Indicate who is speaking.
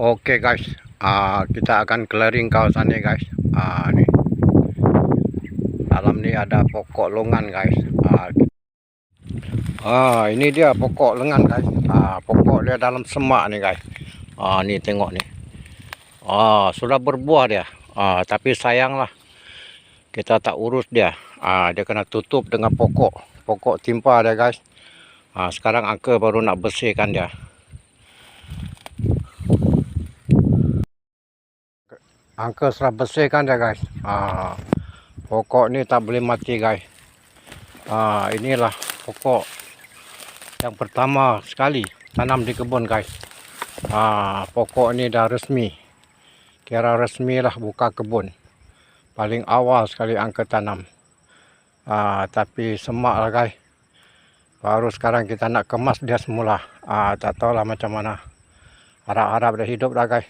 Speaker 1: Oke guys, kita akan clearing kawasan ini guys. Nih dalam ini ada pokok longan guys. Ini dia pokok lengan guys. Pokok dia dalam semak nih guys. Nih tengok nih. Sudah berbuah dia. Tapi sayanglah kita tak urus dia. Dia kena tutup dengan pokok timpa dia guys. Sekarang Angka baru nak bersihkan dia. Angka sudah bersihkan dia guys. Pokok ni tak boleh mati guys. Inilah pokok yang pertama sekali tanam di kebun guys. Pokok ni dah resmi, kira resmi lah buka kebun. Paling awal sekali Angka tanam. Tapi semak lah guys. Baru sekarang kita nak kemas dia semula. Tak tahulah macam mana. Harap-harap dia hidup dah guys.